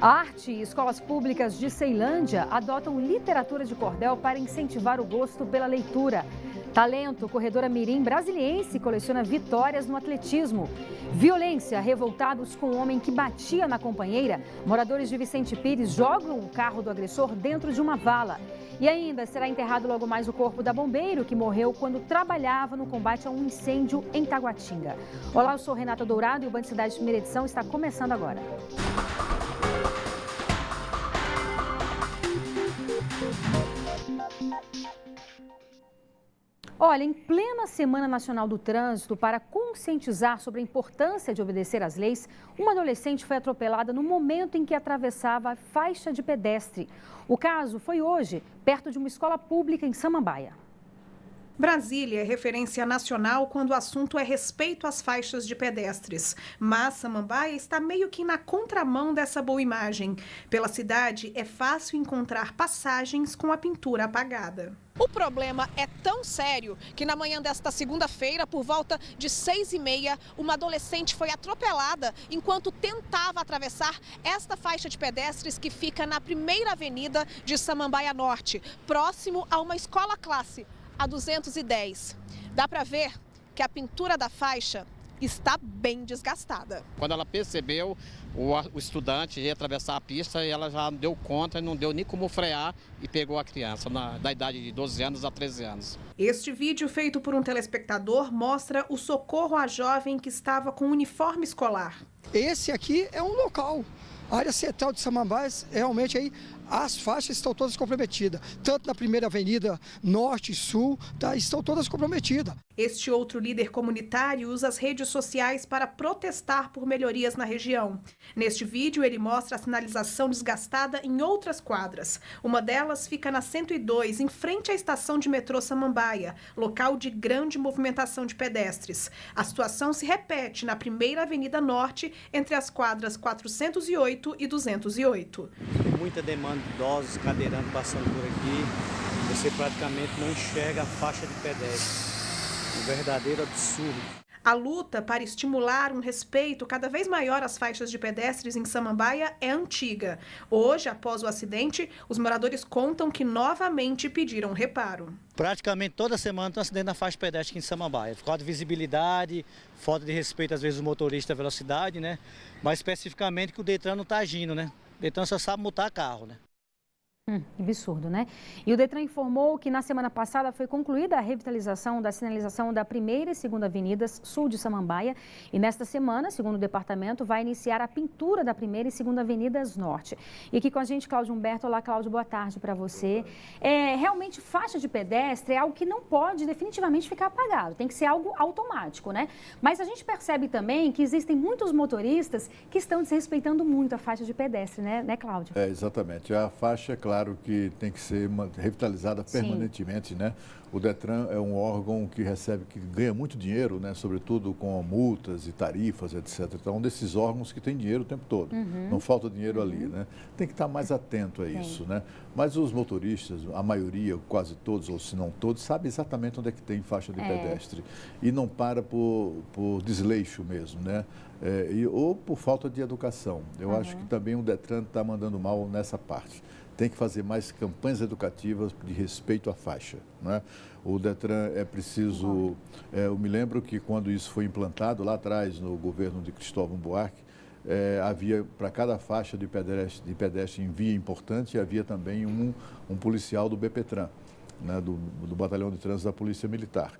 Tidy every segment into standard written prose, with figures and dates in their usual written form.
Arte e escolas públicas de Ceilândia adotam literatura de cordel para incentivar o gosto pela leitura. Talento, corredora mirim brasiliense coleciona vitórias no atletismo. Violência, revoltados com um homem que batia na companheira. Moradores de Vicente Pires jogam o carro do agressor dentro de uma vala. E ainda será enterrado logo mais o corpo da bombeiro que morreu quando trabalhava no combate a um incêndio em Taguatinga. Olá, eu sou Renata Dourado e o Band Cidade Primeira Edição está começando agora. Olha, em plena Semana Nacional do Trânsito, para conscientizar sobre a importância de obedecer às leis, uma adolescente foi atropelada no momento em que atravessava a faixa de pedestre. O caso foi hoje, perto de uma escola pública em Samambaia. Brasília é referência nacional quando o assunto é respeito às faixas de pedestres. Mas Samambaia está meio que na contramão dessa boa imagem. Pela cidade, é fácil encontrar passagens com a pintura apagada. O problema é tão sério que na manhã desta segunda-feira, por volta de 6h30, uma adolescente foi atropelada enquanto tentava atravessar esta faixa de pedestres que fica na primeira avenida de Samambaia Norte, próximo a uma escola classe, a 210. Dá para ver que a pintura da faixa está bem desgastada. Quando ela percebeu, o estudante ia atravessar a pista e ela já deu conta e não deu nem como frear e pegou a criança da idade de 12 anos a 13 anos. Este vídeo feito por um telespectador mostra o socorro à jovem que estava com uniforme escolar. Esse aqui é um local. A área central de Samambaia, realmente aí as faixas estão todas comprometidas. Tanto na primeira avenida norte e sul, estão todas comprometidas. Este outro líder comunitário usa as redes sociais para protestar por melhorias na região. Neste vídeo, ele mostra a sinalização desgastada em outras quadras. Uma delas fica na 102, em frente à estação de metrô Samambaia, local de grande movimentação de pedestres. A situação se repete na primeira avenida norte, entre as quadras 408 e 208. Tem muita demanda de idosos, cadeirantes passando por aqui. Você praticamente não enxerga a faixa de pedestre. Um verdadeiro absurdo. A luta para estimular um respeito cada vez maior às faixas de pedestres em Samambaia é antiga. Hoje, após o acidente, os moradores contam que novamente pediram reparo. Praticamente toda semana tem um acidente na faixa de pedestre aqui em Samambaia. Falta de visibilidade, falta de respeito às vezes do motorista à velocidade, né? Mas especificamente que o Detran não está agindo, né? O Detran só sabe multar carro, né? Absurdo, né? E o Detran informou que na semana passada foi concluída a revitalização da sinalização da primeira e segunda avenidas sul de Samambaia. E nesta semana, segundo o departamento, vai iniciar a pintura da primeira e segunda avenidas norte. E aqui com a gente, Cláudio Humberto. Olá, Cláudio, boa tarde para você. Realmente, faixa de pedestre é algo que não pode definitivamente ficar apagado. Tem que ser algo automático, né? Mas a gente percebe também que existem muitos motoristas que estão desrespeitando muito a faixa de pedestre, né, Cláudio? Exatamente. A faixa, claro que tem que ser revitalizada permanentemente, né? O Detran é um órgão que ganha muito dinheiro, né? Sobretudo com multas e tarifas, etc. Então, um desses órgãos que tem dinheiro o tempo todo. Não falta dinheiro ali, né? Tem que estar mais atento a isso, né? Mas os motoristas, a maioria, quase todos, ou se não todos, sabem exatamente onde é que tem faixa de pedestre. E não para por desleixo mesmo, né? Ou por falta de educação. Eu acho que também o Detran está mandando mal nessa parte. Tem que fazer mais campanhas educativas de respeito à faixa, né? O Detran é preciso... eu me lembro que quando isso foi implantado lá atrás, no governo de Cristóvão Buarque, havia para cada faixa de pedestre em via importante, havia também um policial do BPTran, né? do Batalhão de Trânsito da Polícia Militar.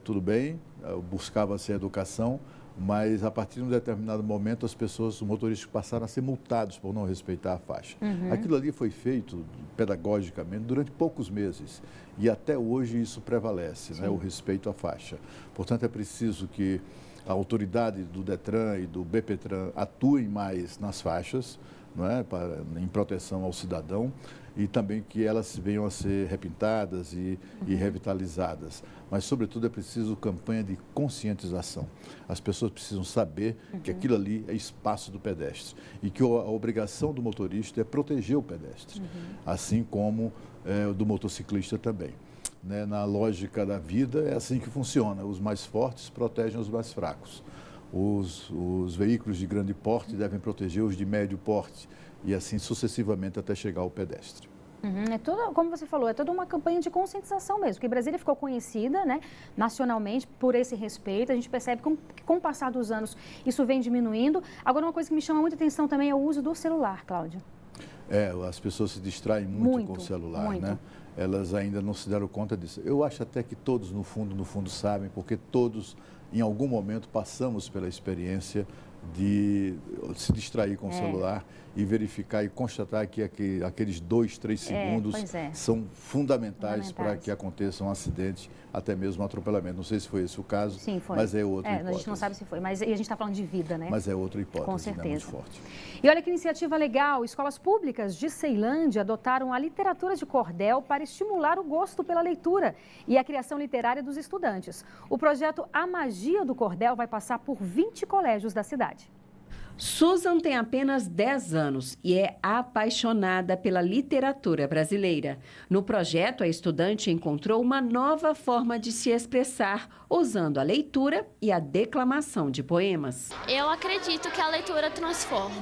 Tudo bem, buscava-se a educação, mas a partir de um determinado momento os motoristas passaram a ser multados por não respeitar a faixa. Aquilo ali foi feito pedagogicamente durante poucos meses e até hoje isso prevalece, né, o respeito à faixa. Portanto, é preciso que a autoridade do Detran e do BPTran atuem mais nas faixas, não é, em proteção ao cidadão, e também que elas venham a ser repintadas e revitalizadas. Mas, sobretudo, é preciso campanha de conscientização. As pessoas precisam saber que aquilo ali é espaço do pedestre e que a obrigação do motorista é proteger o pedestre, assim como do motociclista também. Né? Na lógica da vida, é assim que funciona. Os mais fortes protegem os mais fracos. os veículos de grande porte devem proteger os de médio porte e assim sucessivamente até chegar ao pedestre. Como você falou, é toda uma campanha de conscientização mesmo, porque Brasília ficou conhecida, né, nacionalmente por esse respeito. A gente percebe que com o passar dos anos isso vem diminuindo. Agora, uma coisa que me chama muita atenção também é o uso do celular, Cláudio. As pessoas se distraem muito com o celular, né? Elas ainda não se deram conta disso. Eu acho até que todos, no fundo, sabem, porque todos, em algum momento, passamos pela experiência de se distrair com o celular e verificar e constatar que aqueles 2, 3 segundos são fundamentais para que aconteça um acidente, até mesmo um atropelamento. Não sei se foi esse o caso, sim, foi. Mas é outra hipótese. A gente não sabe se foi, mas a gente está falando de vida, né? Mas é outra hipótese, com certeza. Né? Muito forte. E olha que iniciativa legal, escolas públicas de Ceilândia adotaram a literatura de cordel para estimular o gosto pela leitura e a criação literária dos estudantes. O projeto A Magia do Cordel vai passar por 20 colégios da cidade. Susan tem apenas 10 anos e é apaixonada pela literatura brasileira. No projeto, a estudante encontrou uma nova forma de se expressar, usando a leitura e a declamação de poemas. Eu acredito que a leitura transforma.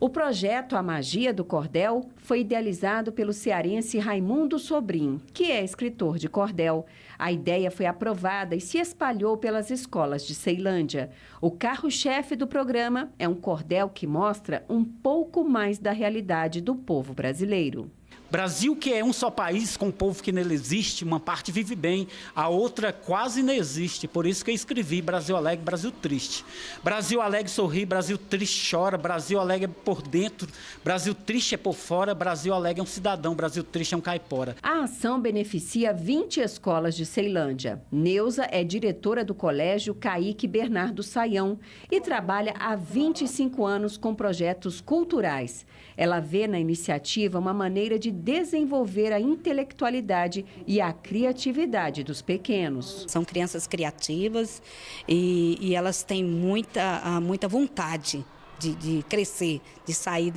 O projeto A Magia do Cordel foi idealizado pelo cearense Raimundo Sobrinho, que é escritor de cordel. A ideia foi aprovada e se espalhou pelas escolas de Ceilândia. O carro-chefe do programa é um cordel que mostra um pouco mais da realidade do povo brasileiro. Brasil, que é um só país com um povo que nele existe, uma parte vive bem, a outra quase não existe. Por isso que eu escrevi Brasil alegre, Brasil triste. Brasil alegre sorri, Brasil triste chora, Brasil alegre é por dentro, Brasil triste é por fora, Brasil alegre é um cidadão, Brasil triste é um caipora. A ação beneficia 20 escolas de Ceilândia. Neuza é diretora do colégio Caíque Bernardo Saião e trabalha há 25 anos com projetos culturais. Ela vê na iniciativa uma maneira de desenvolver a intelectualidade e a criatividade dos pequenos. São crianças criativas e elas têm muita vontade de crescer, de sair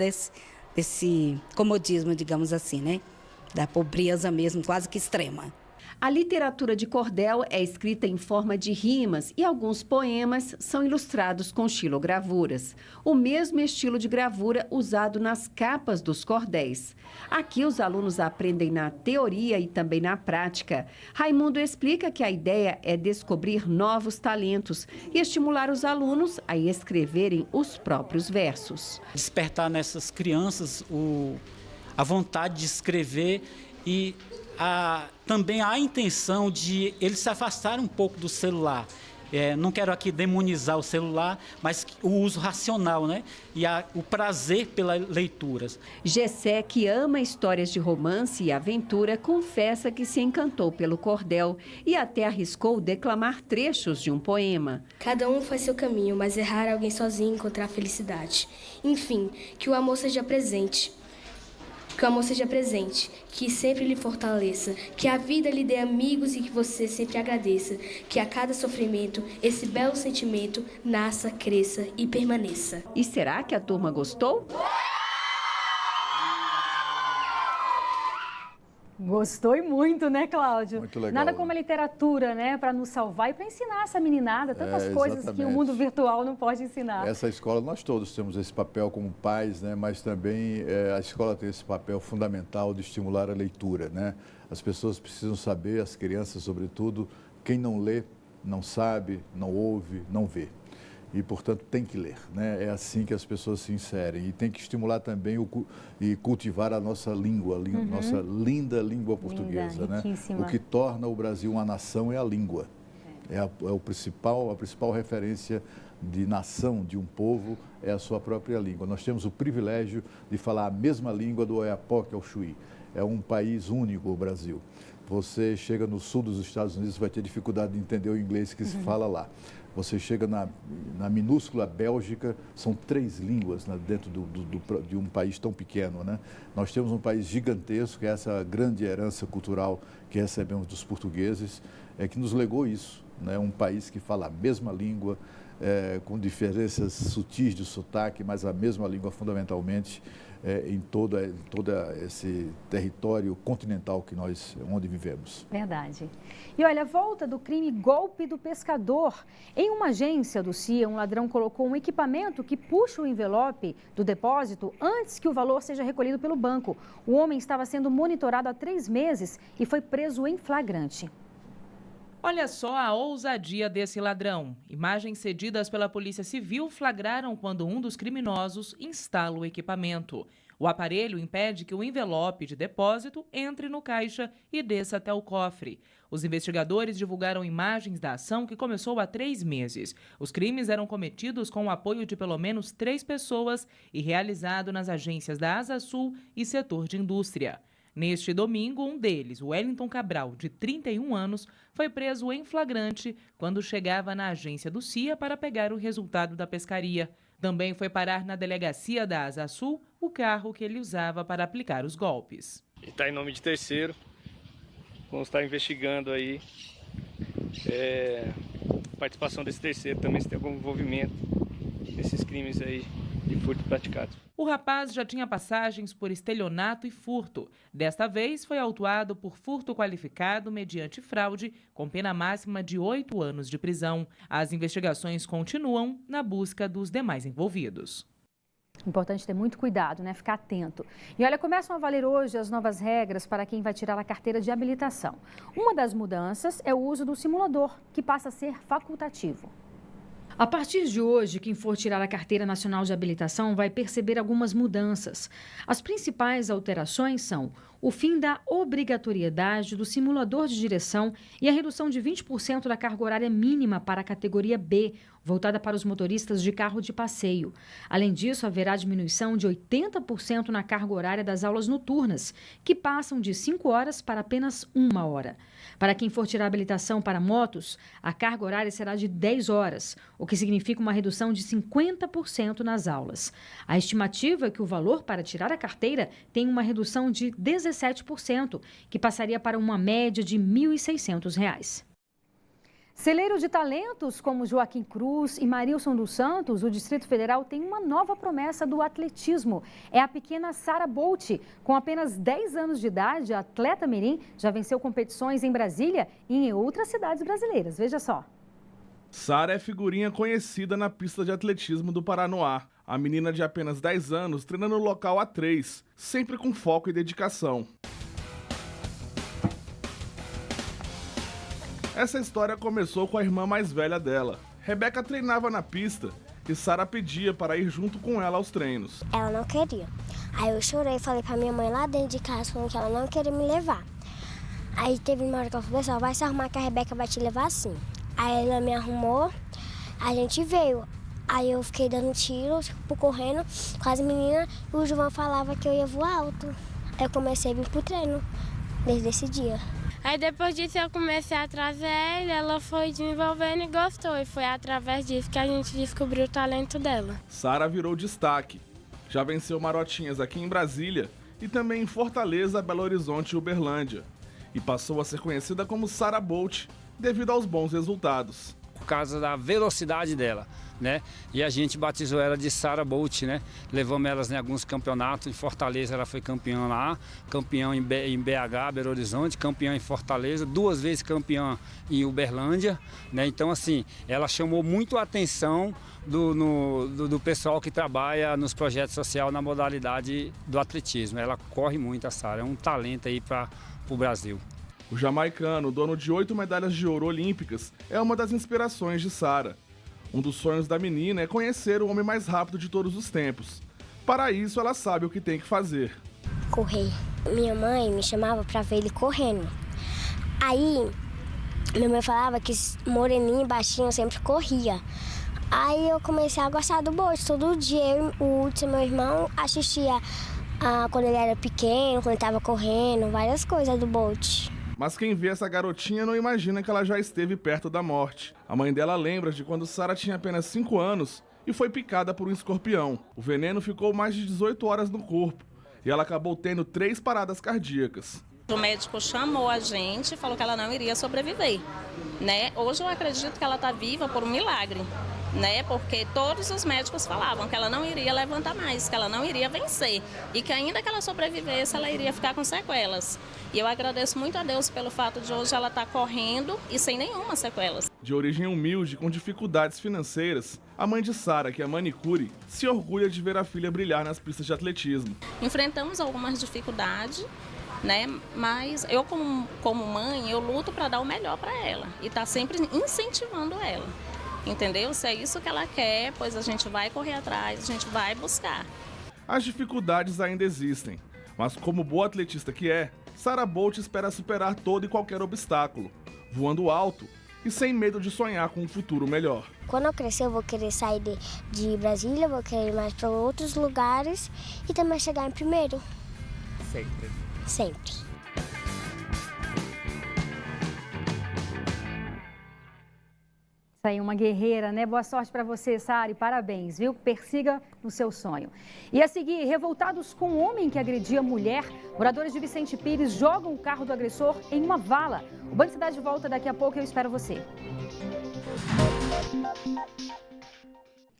desse comodismo, digamos assim, né? Da pobreza mesmo, quase que extrema. A literatura de cordel é escrita em forma de rimas e alguns poemas são ilustrados com xilogravuras, o mesmo estilo de gravura usado nas capas dos cordéis. Aqui os alunos aprendem na teoria e também na prática. Raimundo explica que a ideia é descobrir novos talentos e estimular os alunos a escreverem os próprios versos. Despertar nessas crianças a vontade de escrever e também há a intenção de eles se afastarem um pouco do celular. Não quero aqui demonizar o celular, mas o uso racional, né? E o prazer pela leitura. Gessé, que ama histórias de romance e aventura, confessa que se encantou pelo cordel e até arriscou declamar trechos de um poema. Cada um faz seu caminho, mas é raro alguém sozinho encontrar a felicidade. Enfim, que o amor seja presente. Que o amor seja presente, que sempre lhe fortaleça, que a vida lhe dê amigos e que você sempre agradeça, que a cada sofrimento, esse belo sentimento nasça, cresça e permaneça. E será que a turma gostou? Gostou e muito, né, Cláudio? Muito legal. Nada como a literatura, né, para nos salvar e para ensinar essa meninada tantas coisas que o mundo virtual não pode ensinar. Essa escola, nós todos temos esse papel como pais, né, mas também a escola tem esse papel fundamental de estimular a leitura, né? As pessoas precisam saber, as crianças sobretudo, quem não lê, não sabe, não ouve, não vê. E, portanto, tem que ler, né? É assim que as pessoas se inserem. E tem que estimular também e cultivar a nossa língua, nossa linda língua portuguesa, né? O que torna o Brasil uma nação é a língua. É a principal referência de nação, de um povo, é a sua própria língua. Nós temos o privilégio de falar a mesma língua do Oiapoque ao Chuí. É um país único, o Brasil. Você chega no sul dos Estados Unidos, vai ter dificuldade de entender o inglês que se fala lá. Você chega na minúscula Bélgica, são 3 línguas, né, dentro de um país tão pequeno, né? Nós temos um país gigantesco, que é essa grande herança cultural que recebemos dos portugueses, que nos legou isso, né? Um país que fala a mesma língua, com diferenças sutis de sotaque, mas a mesma língua fundamentalmente em todo esse território continental onde vivemos. Verdade. E olha, a volta do crime golpe do pescador. Em uma agência do CIA, um ladrão colocou um equipamento que puxa o envelope do depósito antes que o valor seja recolhido pelo banco. O homem estava sendo monitorado há 3 meses e foi preso em flagrante. Olha só a ousadia desse ladrão. Imagens cedidas pela Polícia Civil flagraram quando um dos criminosos instala o equipamento. O aparelho impede que o envelope de depósito entre no caixa e desça até o cofre. Os investigadores divulgaram imagens da ação que começou há 3 meses. Os crimes eram cometidos com o apoio de pelo menos 3 pessoas e realizado nas agências da Asa Sul e setor de indústria. Neste domingo, um deles, o Wellington Cabral, de 31 anos, foi preso em flagrante quando chegava na agência do CIA para pegar o resultado da pescaria. Também foi parar na delegacia da Asa Sul o carro que ele usava para aplicar os golpes. Está em nome de terceiro, vamos estar investigando aí a participação desse terceiro também, se tem algum envolvimento nesses crimes aí de furto praticados. O rapaz já tinha passagens por estelionato e furto. Desta vez, foi autuado por furto qualificado mediante fraude, com pena máxima de 8 anos de prisão. As investigações continuam na busca dos demais envolvidos. Importante ter muito cuidado, né? Ficar atento. E olha, começam a valer hoje as novas regras para quem vai tirar a carteira de habilitação. Uma das mudanças é o uso do simulador, que passa a ser facultativo. A partir de hoje, quem for tirar a Carteira Nacional de Habilitação vai perceber algumas mudanças. As principais alterações são o fim da obrigatoriedade do simulador de direção e a redução de 20% da carga horária mínima para a categoria B, voltada para os motoristas de carro de passeio. Além disso, haverá diminuição de 80% na carga horária das aulas noturnas, que passam de 5 horas para apenas 1 hora. Para quem for tirar habilitação para motos, a carga horária será de 10 horas, o que significa uma redução de 50% nas aulas. A estimativa é que o valor para tirar a carteira tem uma redução de 17%, que passaria para uma média de R$ 1.600. Celeiro de talentos como Joaquim Cruz e Marilson dos Santos, o Distrito Federal tem uma nova promessa do atletismo. É a pequena Sara Bolt. Com apenas 10 anos de idade, a atleta mirim já venceu competições em Brasília e em outras cidades brasileiras. Veja só. Sara é figurinha conhecida na pista de atletismo do Paranoá. A menina de apenas 10 anos treina no local há 3, sempre com foco e dedicação. Essa história começou com a irmã mais velha dela. Rebeca treinava na pista e Sara pedia para ir junto com ela aos treinos. Ela não queria. Aí eu chorei e falei pra minha mãe lá dentro de casa, falando que ela não queria me levar. Aí teve uma hora que ela falou, pessoal, vai se arrumar que a Rebeca vai te levar sim. Aí ela me arrumou, a gente veio. Aí eu fiquei dando tiro, tipo, correndo com as meninas e o João falava que eu ia voar alto. Aí eu comecei a vir pro treino desde esse dia. Aí depois disso eu comecei a trazer ele, ela foi desenvolvendo e gostou. E foi através disso que a gente descobriu o talento dela. Sara virou destaque. Já venceu marotinhas aqui em Brasília e também em Fortaleza, Belo Horizonte e Uberlândia. E passou a ser conhecida como Sara Bolt, devido aos bons resultados. Por causa da velocidade dela, né? E a gente batizou ela de Sara Bolt, né? Levamos elas em alguns campeonatos. Em Fortaleza ela foi campeã lá, campeã em BH, Belo Horizonte, campeã em Fortaleza, 2 vezes campeã em Uberlândia, né? Então, assim, ela chamou muito a atenção do pessoal que trabalha nos projetos sociais na modalidade do atletismo. Ela corre muito, a Sara, é um talento aí para o Brasil. O jamaicano, dono de 8 medalhas de ouro olímpicas, é uma das inspirações de Sara. Um dos sonhos da menina é conhecer o homem mais rápido de todos os tempos. Para isso, ela sabe o que tem que fazer. Correr. Minha mãe me chamava para ver ele correndo. Aí, minha mãe falava que moreninho e baixinho sempre corria. Aí eu comecei a gostar do Bolt. Todo dia o Hudson, meu irmão, assistia quando ele era pequeno, quando ele estava correndo, várias coisas do Bolt. Mas quem vê essa garotinha não imagina que ela já esteve perto da morte. A mãe dela lembra de quando Sara tinha apenas 5 anos e foi picada por um escorpião. O veneno ficou mais de 18 horas no corpo e ela acabou tendo 3 paradas cardíacas. O médico chamou a gente e falou que ela não iria sobreviver, né? Hoje eu acredito que ela está viva por um milagre, né? Porque todos os médicos falavam que ela não iria levantar mais, que ela não iria vencer e que ainda que ela sobrevivesse, ela iria ficar com sequelas. E eu agradeço muito a Deus pelo fato de hoje ela estar correndo e sem nenhuma sequelas. De origem humilde, com dificuldades financeiras, a mãe de Sara, que é manicure, se orgulha de ver a filha brilhar nas pistas de atletismo. Enfrentamos algumas dificuldades, né? Mas eu, como mãe, eu luto para dar o melhor para ela e tá sempre incentivando ela. Entendeu? Se é isso que ela quer, pois a gente vai correr atrás, a gente vai buscar. As dificuldades ainda existem, mas como boa atletista que é, Sara Bolt espera superar todo e qualquer obstáculo, voando alto e sem medo de sonhar com um futuro melhor. Quando eu crescer, eu vou querer sair de Brasília, vou querer ir mais para outros lugares e também chegar em primeiro. Sempre. Sempre. Aí uma guerreira, né? Boa sorte para você, Sara, parabéns, viu? Persiga no seu sonho. E a seguir, revoltados com um homem que agredia mulher, moradores de Vicente Pires jogam o carro do agressor em uma vala. O Band Cidade volta daqui a pouco, eu espero você.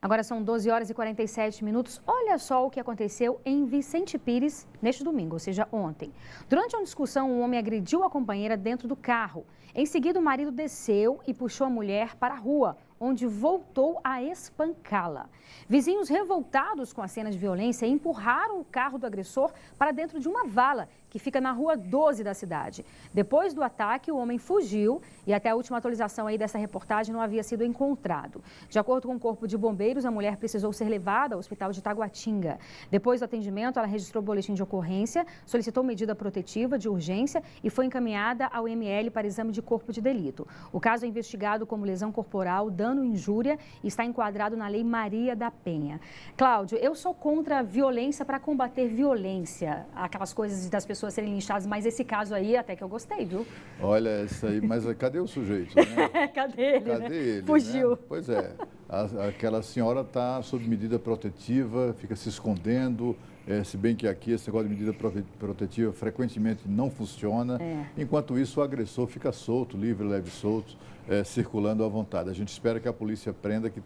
Agora são 12 horas e 47 minutos. Olha só o que aconteceu em Vicente Pires neste domingo, ou seja, ontem. Durante uma discussão, um homem agrediu a companheira dentro do carro. Em seguida, o marido desceu e puxou a mulher para a rua, onde voltou a espancá-la. Vizinhos revoltados com a cena de violência empurraram o carro do agressor para dentro de uma vala que fica na rua 12 da cidade. Depois do ataque, o homem fugiu e até a última atualização aí dessa reportagem não havia sido encontrado. De acordo com o Corpo de Bombeiros, a mulher precisou ser levada ao hospital de Taguatinga. Depois do atendimento, ela registrou o boletim de ocorrência, solicitou medida protetiva de urgência e foi encaminhada ao IML para exame de corpo de delito. O caso é investigado como lesão corporal, dano e injúria e está enquadrado na Lei Maria da Penha. Cláudio, eu sou contra a violência para combater violência, aquelas coisas das pessoas serem linchadas, mas esse caso aí até que eu gostei, viu? Olha, isso aí, mas cadê o sujeito, né? Cadê ele, Cadê né? ele? Fugiu. Né? Pois é, aquela senhora está sob medida protetiva, fica se escondendo, se bem que aqui esse negócio de medida protetiva frequentemente não funciona. Enquanto isso, o agressor fica solto, livre, leve, solto, circulando à vontade. A gente espera que a polícia prenda, que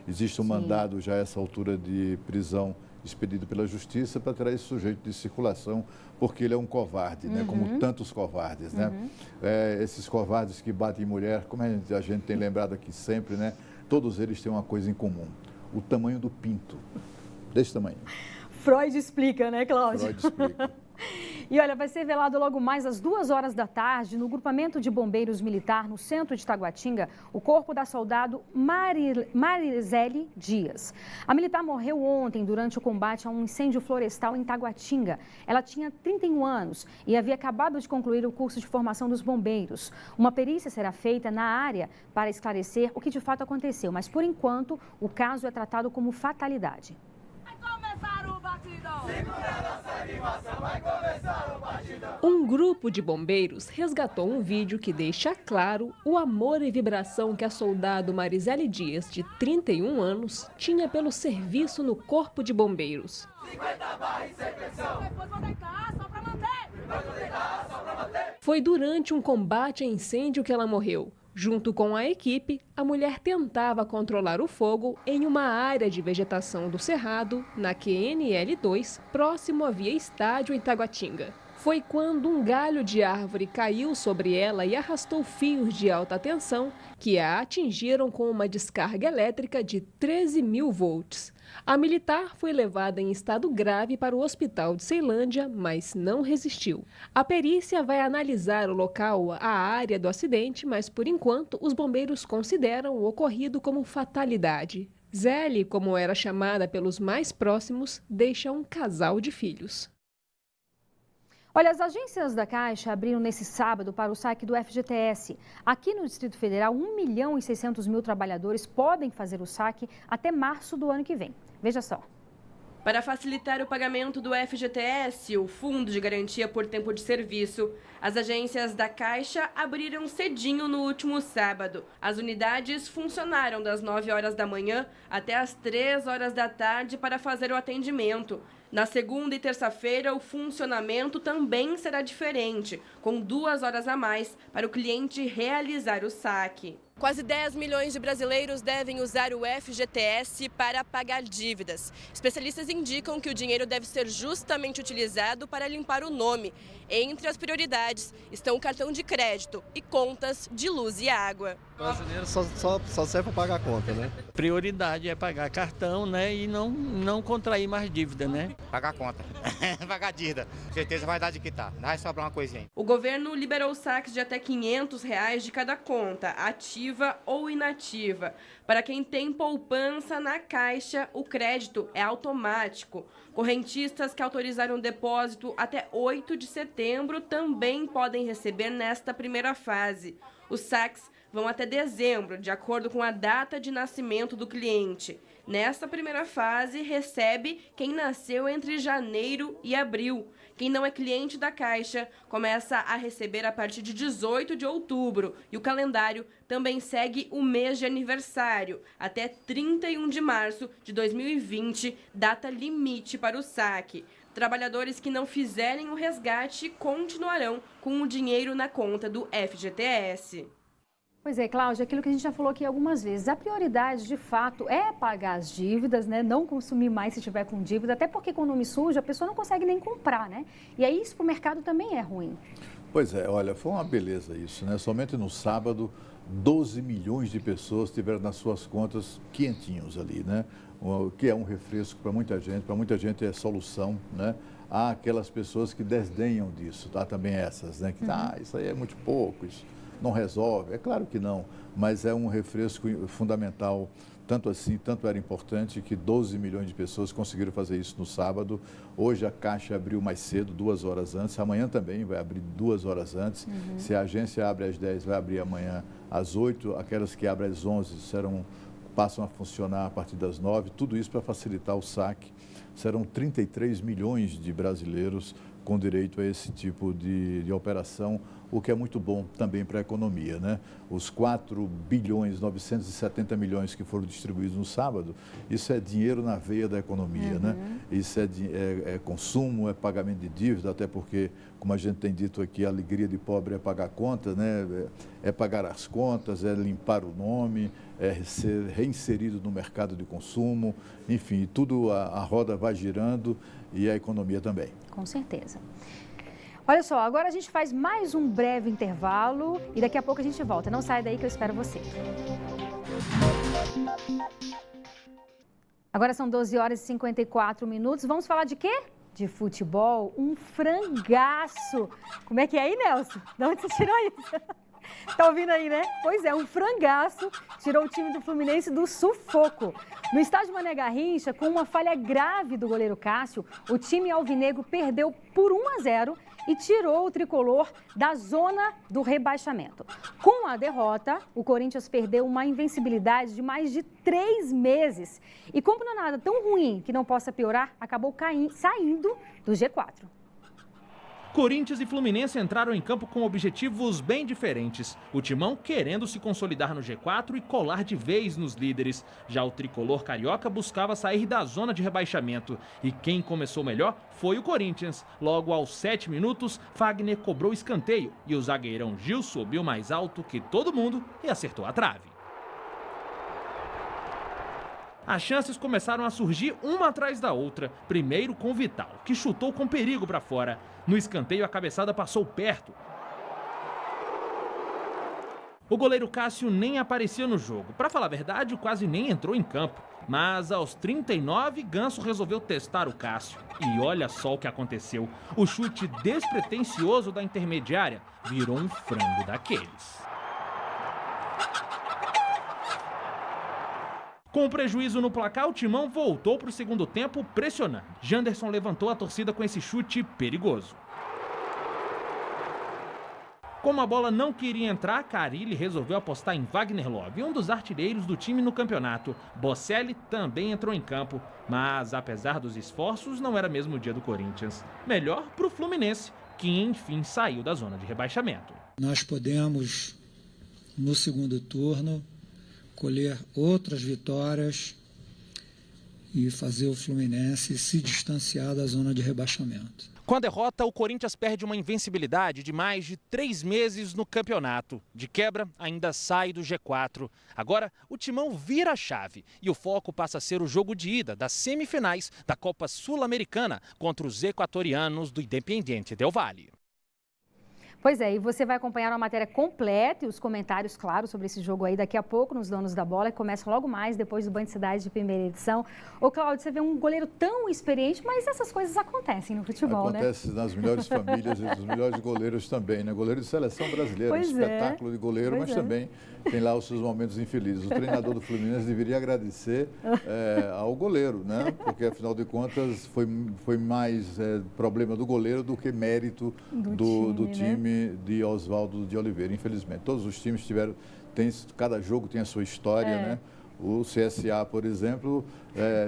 existe um mandado já a essa altura de prisão expedido pela justiça para tirar esse sujeito de circulação, porque ele é um covarde, né? Como tantos covardes, né? Esses covardes que batem em mulher, como a gente tem lembrado aqui sempre, né? Todos eles têm uma coisa em comum, o tamanho do pinto, desse tamanho. Freud explica, né, Cláudio? Freud explica. E olha, vai ser velado logo mais às 2 horas da tarde, no grupamento de bombeiros militar no centro de Taguatinga, o corpo da soldado Marizeli Dias. A militar morreu ontem durante o combate a um incêndio florestal em Taguatinga. Ela tinha 31 anos e havia acabado de concluir o curso de formação dos bombeiros. Uma perícia será feita na área para esclarecer o que de fato aconteceu, mas por enquanto o caso é tratado como fatalidade. Um grupo de bombeiros resgatou um vídeo que deixa claro o amor e vibração que a soldado Marizeli Dias, de 31 anos, tinha pelo serviço no Corpo de Bombeiros. Foi durante um combate a incêndio que ela morreu. Junto com a equipe, a mulher tentava controlar o fogo em uma área de vegetação do Cerrado, na QNL 2, próximo à Via Estádio em Taguatinga. Foi quando um galho de árvore caiu sobre ela e arrastou fios de alta tensão que a atingiram com uma descarga elétrica de 13.000 volts. A militar foi levada em estado grave para o hospital de Ceilândia, mas não resistiu. A perícia vai analisar o local, a área do acidente, mas por enquanto os bombeiros consideram o ocorrido como fatalidade. Zélie, como era chamada pelos mais próximos, deixa um casal de filhos. Olha, as agências da Caixa abriram nesse sábado para o saque do FGTS. Aqui no Distrito Federal, 1.600.000 trabalhadores podem fazer o saque até março do ano que vem. Veja só. Para facilitar o pagamento do FGTS, o Fundo de Garantia por Tempo de Serviço, as agências da Caixa abriram cedinho no último sábado. As unidades funcionaram das 9 horas da manhã até as 3 horas da tarde para fazer o atendimento. Na segunda e terça-feira, o funcionamento também será diferente, com 2 horas a mais para o cliente realizar o saque. Quase 10 milhões de brasileiros devem usar o FGTS para pagar dívidas. Especialistas indicam que o dinheiro deve ser justamente utilizado para limpar o nome. Entre as prioridades estão o cartão de crédito e contas de luz e água. O brasileiro só serve para pagar a conta, né? Prioridade é pagar cartão, né, e não contrair mais dívida, né? Pagar a conta, pagar a dívida. Com certeza vai dar de quitar, não vai sobrar uma coisinha. O governo liberou saques de até R$ 500 de cada conta, ativa ou inativa. Para quem tem poupança na Caixa, o crédito é automático. Correntistas que autorizaram o depósito até 8 de setembro também podem receber nesta primeira fase. Os saques vão até dezembro, de acordo com a data de nascimento do cliente. Nesta primeira fase, recebe quem nasceu entre janeiro e abril. Quem não é cliente da Caixa começa a receber a partir de 18 de outubro. E o calendário também segue o mês de aniversário, até 31 de março de 2020, data limite para o saque. Trabalhadores que não fizerem o resgate continuarão com o dinheiro na conta do FGTS. Pois é, Cláudia, aquilo que a gente já falou aqui algumas vezes, a prioridade de fato é pagar as dívidas, né? Não consumir mais se tiver com dívida, até porque com o nome sujo a pessoa não consegue nem comprar, né? E aí isso para o mercado também é ruim. Pois é, olha, foi uma beleza isso, né? Somente no sábado, 12 milhões de pessoas tiveram nas suas contas quentinhos ali, né? O que é um refresco para muita gente é solução, né? Há aquelas pessoas que desdenham disso, tá? Também essas, né? Que isso aí é muito pouco, isso não resolve. É claro que não, mas é um refresco fundamental. Tanto assim, tanto era importante que 12 milhões de pessoas conseguiram fazer isso no sábado. Hoje a Caixa abriu mais cedo, 2 horas antes. Amanhã também vai abrir 2 horas antes. Se a agência abre às 10, vai abrir amanhã às 8. Aquelas que abrem às 11 passam a funcionar a partir das 9. Tudo isso para facilitar o saque. Serão 33 milhões de brasileiros com direito a esse tipo de operação, o que é muito bom também para a economia, né? Os 4 bilhões 970 milhões que foram distribuídos no sábado, isso é dinheiro na veia da economia, né? Isso é consumo, é pagamento de dívida, até porque, como a gente tem dito aqui, a alegria de pobre é pagar conta, né? É pagar as contas, é limpar o nome, é ser reinserido no mercado de consumo, enfim, tudo a roda vai girando e a economia também. Com certeza. Olha só, agora a gente faz mais um breve intervalo e daqui a pouco a gente volta. Não sai daí que eu espero você. Agora são 12 horas e 54 minutos. Vamos falar de quê? De futebol. Um frangaço. Como é que é aí, Nelson? De onde você tirou isso? Tá ouvindo aí, né? Pois é, um frangaço tirou o time do Fluminense do sufoco. No estádio Mané Garrincha, com uma falha grave do goleiro Cássio, o time alvinegro perdeu por 1-0 e tirou o tricolor da zona do rebaixamento. Com a derrota, o Corinthians perdeu uma invencibilidade de mais de 3 meses. E como não é nada tão ruim que não possa piorar, acabou saindo do G4. Corinthians e Fluminense entraram em campo com objetivos bem diferentes. O Timão querendo se consolidar no G4 e colar de vez nos líderes. Já o tricolor carioca buscava sair da zona de rebaixamento. E quem começou melhor foi o Corinthians. Logo aos 7 minutos, Fagner cobrou escanteio e o zagueirão Gil subiu mais alto que todo mundo e acertou a trave. As chances começaram a surgir uma atrás da outra. Primeiro com Vital, que chutou com perigo para fora. No escanteio, a cabeçada passou perto. O goleiro Cássio nem aparecia no jogo. Para falar a verdade, quase nem entrou em campo. Mas aos 39, Ganso resolveu testar o Cássio. E olha só o que aconteceu. O chute despretensioso da intermediária virou um frango daqueles. Com o prejuízo no placar, o Timão voltou para o segundo tempo pressionando. Janderson levantou a torcida com esse chute perigoso. Como a bola não queria entrar, Carille resolveu apostar em Wagner Love, um dos artilheiros do time no campeonato. Bocelli também entrou em campo, mas apesar dos esforços, não era mesmo o dia do Corinthians. Melhor para o Fluminense, que enfim saiu da zona de rebaixamento. Nós podemos, no segundo turno, colher outras vitórias e fazer o Fluminense se distanciar da zona de rebaixamento. Com a derrota, o Corinthians perde uma invencibilidade de mais de 3 meses no campeonato. De quebra, ainda sai do G4. Agora, o Timão vira a chave e o foco passa a ser o jogo de ida das semifinais da Copa Sul-Americana contra os equatorianos do Independiente Del Valle. Pois é, e você vai acompanhar uma matéria completa e os comentários, claro, sobre esse jogo aí daqui a pouco nos Donos da Bola, que começa logo mais depois do Band Cidade de primeira edição. Ô, Cláudio, você vê um goleiro tão experiente, mas essas coisas acontecem no futebol, né? Acontece nas melhores famílias e dos melhores goleiros também, né? Goleiro de seleção brasileira, Pois espetáculo de goleiro, Pois mas também tem lá os seus momentos infelizes. O treinador do Fluminense deveria agradecer ao goleiro, né? Porque, afinal de contas, foi mais problema do goleiro do que mérito do time de Oswaldo de Oliveira, infelizmente. Todos os times cada jogo tem a sua história, né? O CSA, por exemplo,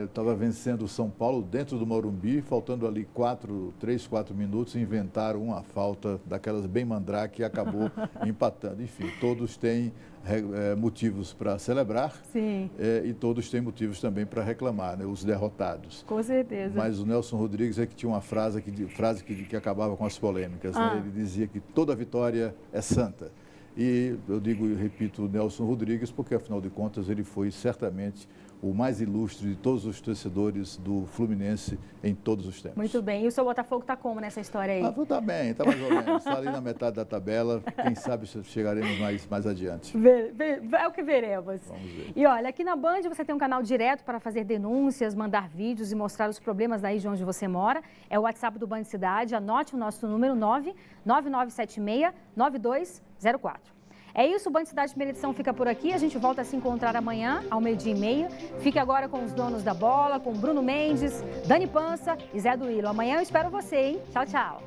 estava vencendo o São Paulo dentro do Morumbi, faltando ali 3, 4 minutos, inventaram uma falta daquelas bem mandrake e acabou empatando. Enfim, todos têm motivos para celebrar. Sim. E todos têm motivos também para reclamar, né? Os derrotados. Com certeza. Mas o Nelson Rodrigues que tinha uma frase que acabava com as polêmicas. Né? Ele dizia que toda vitória é santa. E eu digo e repito Nelson Rodrigues, porque afinal de contas ele foi certamente o mais ilustre de todos os torcedores do Fluminense em todos os tempos. Muito bem. E o seu Botafogo está como nessa história aí? Está bem, está mais ou menos. Está ali na metade da tabela. Quem sabe chegaremos mais adiante. É o que veremos. Vamos ver. E olha, aqui na Band você tem um canal direto para fazer denúncias, mandar vídeos e mostrar os problemas daí de onde você mora. É o WhatsApp do Band Cidade. Anote o nosso número 99976-9204. É isso, o Band Cidade Primeira Edição fica por aqui. A gente volta a se encontrar amanhã, ao 12:30. Fique agora com os Donos da Bola, com Bruno Mendes, Dani Pança e Zé Duílio. Amanhã eu espero você, hein? Tchau, tchau.